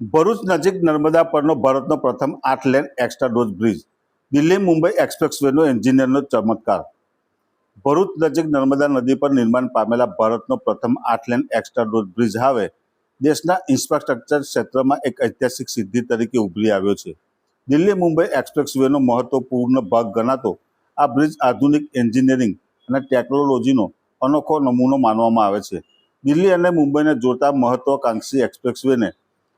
ભરૂચ નજીક નર્મદા પરનો ભારતનો પ્રથમ 8 lane extradosed bridge, Delhi Mumbai એક્સપ્રેસવેનો એન્જિનિયરનો ચમત્કાર. ભરૂચ નજીક નર્મદા નદી પર નિર્માણ પામેલા ભારતનો પ્રથમ 8 લેન એક્સ્ટ્રા ડોઝ બ્રિજ હવે દેશના ઇન્ફ્રાસ્ટ્રક્ચર ક્ષેત્રમાં એક ઐતિહાસિક સિદ્ધિ તરીકે ઉભરી આવ્યો છે. દિલ્હી મુંબઈ એક્સપ્રેસવેનો મહત્વપૂર્ણ ભાગ ગણાતો આ બ્રિજ આધુનિક એન્જિનિયરિંગ અને ટેકનોલોજીનો અનોખો નમૂનો માનવામાં આવે છે. દિલ્હી અને મુંબઈને જોડતા મહત્વાકાંક્ષી એક્સપ્રેસવેને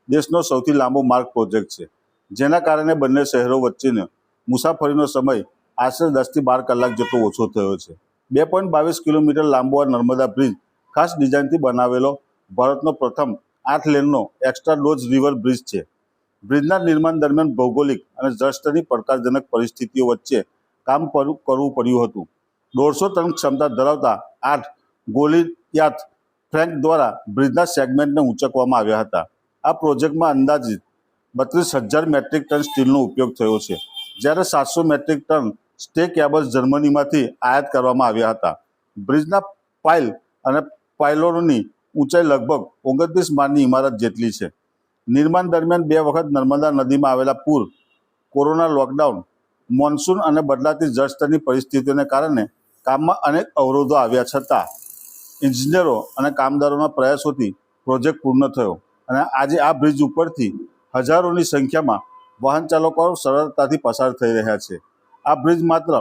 દેશનો સૌથી લાંબો માર્ગ પ્રોજેક્ટ છે, જેના કારણે બંને શહેરો વચ્ચેનો મુસાફરીનો સમય આશરે 10 થી 12 કલાક જેટલો ઓછો થયો છે. 2.22 કિલોમીટર લાંબો આ નર્મદા બ્રિજ ખાસ ડિઝાઇનથી બનાવેલો ભારતનો પ્રથમ 8 લેનનો એક્સ્ટ્રા ડોઝ રિવર બ્રિજ છે. બ્રિજના નિર્માણ દરમિયાન ભૌગોલિક અને જળસ્તરની પડકારજનક પરિસ્થિતિઓ વચ્ચે કામ કરવું પડ્યું હતું. 150 ટન ક્ષમતા ધરાવતા 8 ગોલિયાથ ક્રેન દ્વારા બ્રિજના સેગમેન્ટને ઊંચકવામાં આવ્યા હતા. આ પ્રોજેક્ટમાં અંદાજિત 32,000 મેટ્રિક ટન સ્ટીલનો ઉપયોગ થયો છે, જ્યારે 700 મેટ્રિક ટન સ્ટે કેબલ્સ જર્મનીમાંથી આયાત કરવામાં આવ્યા હતા. બ્રિજના પાઇલ અને પાયલોનની ઊંચાઈ લગભગ 29 માળની ઇમારત જેટલી છે. નિર્માણ દરમિયાન 2 વખત નર્મદા નદીમાં આવેલા પૂર, કોરોના લોકડાઉન, મોન્સૂન અને બદલાતી જળસ્તરની પરિસ્થિતિઓને કારણે કામમાં અનેક અવરોધો આવ્યા છતાં ઇજનેરો અને કામદારોના પ્રયાસોથી પ્રોજેક્ટ પૂર્ણ થયો અને આજે આ બ્રિજ ઉપરથી હજારોની સંખ્યામાં વાહન ચાલકો સરળતાથી પસાર થઈ રહ્યા છે. આ બ્રિજ માત્ર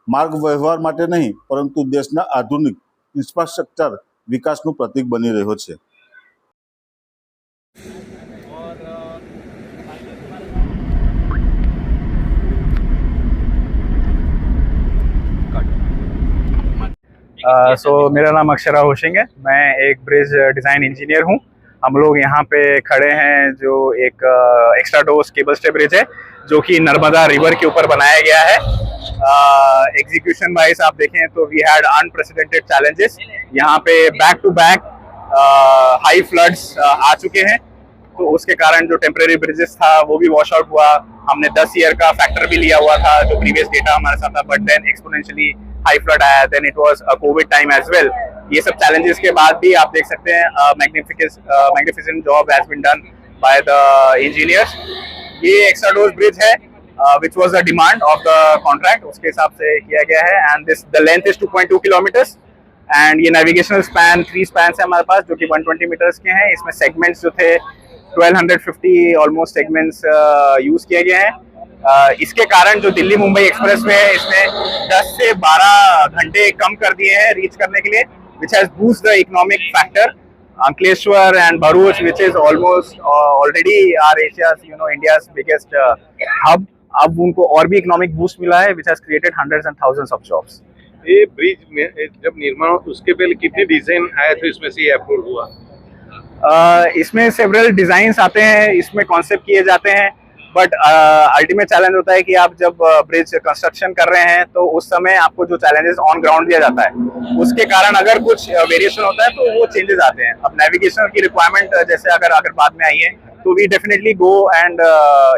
માર્ગ વ્યવહાર માટે નહીં, પરંતુ દેશના આધુનિક ઇન્ફ્રાસ્ટ્રક્ચર વિકાસનું પ્રતીક બની રહ્યો છે. मेरा नाम अक्षरा होशिंग है। मैं एक ब्रिज डिज़ाइन इंजीनियर हूँ। हम लोग यहाँ पे खड़े हैं जो एक extra dose cable stay bridge है जो कि नर्मदा रिवर के ऊपर बनाया गया है। एग्जीक्यूशन वाइज आप देखें तो वी हैड अनप्रेसिडेंटेड चैलेंजेस। यहाँ पे back to back high floods आ चुके हैं, तो उसके कारण जो टेम्परेरी ब्रिजेस था वो भी वॉश आउट हुआ। हमने 10 ईयर का फैक्टर भी लिया हुआ था जो प्रीवियस डेटा हमारे साथ था, but then exponentially high flood आया, then it was Covid time as well. ये सब चैलेंजेस के बाद भी आप देख सकते हैं magnificent job has been done by the engineers. ये एक्स्ट्रा डोज ब्रिज है which was the demand of the contract, उसके हिसाब से किया गया है। and this the length is 2.2 kilometers and ये navigational span 3 spans है हमारे पास जो कि 120 meters के हैं। इसमें segments जो थे 1250 ऑलमोस्ट सेगमेंट्स यूज किए गए हैं। इसके कारण जो दिल्ली मुंबई एक्सप्रेस वे है इसमें 10 से 12 घंटे कम कर दिए हैं रीच करने के लिए, which has boost the economic factor. Ankleshwar and Bharuch which is almost already are Asia's India's biggest hub, अब उनको और भी इकोनॉमिक बूस्ट मिला है which has created hundreds and thousands of jobs. ये ब्रिज में जब निर्माण हो उसके पहले कितने डिजाइन आए थे, इसमें से ये अप्रूव हुआ? इसमें सेवरल डिजाइन्स आते हैं, इसमें कॉन्सेप्ट किए जाते हैं, बट अल्टीमेट चैलेंज होता है कि आप जब ब्रिज कंस्ट्रक्शन कर रहे हैं तो उस समय आपको जो चैलेंजेस ऑन ग्राउंड दिया जाता है उसके कारण अगर कुछ वेरिएशन होता है तो वो चेंजेस आते हैं। अब नेविगेशन की रिक्वायरमेंट जैसे अगर बाद में आई है तो we definitely go and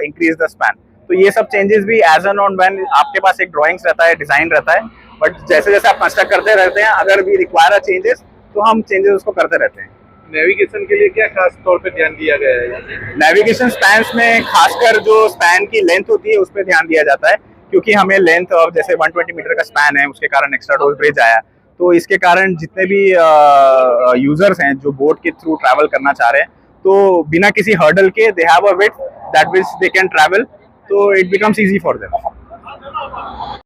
increase the span. तो ये सब चेंजेस भी एज एन ऑन व्हेन आपके पास एक ड्राइंग्स रहता है, डिजाइन रहता है, बट जैसे जैसे आप कंस्ट्रक्ट करते रहते हैं अगर भी रिक्वायर चेंजेस तो हम चेंजेस उसको करते रहते हैं। नेविगेशन के लिए क्या खास तौर पे ध्यान दिया गया है? नेविगेशन स्पैन्स में खासकर जो स्पैन की लेंथ होती है उस पर ध्यान दिया जाता है, क्योंकि हमें लेंथ ऑफ जैसे 120 मीटर का स्पैन है उसके कारण एक्स्ट्रा डोज ब्रिज आया, तो इसके कारण जितने भी यूजर्स हैं जो बोट के थ्रू ट्रैवल करना चाह रहे हैं तो बिना किसी हर्डल के they have a width that which they can travel, so it becomes easy for them.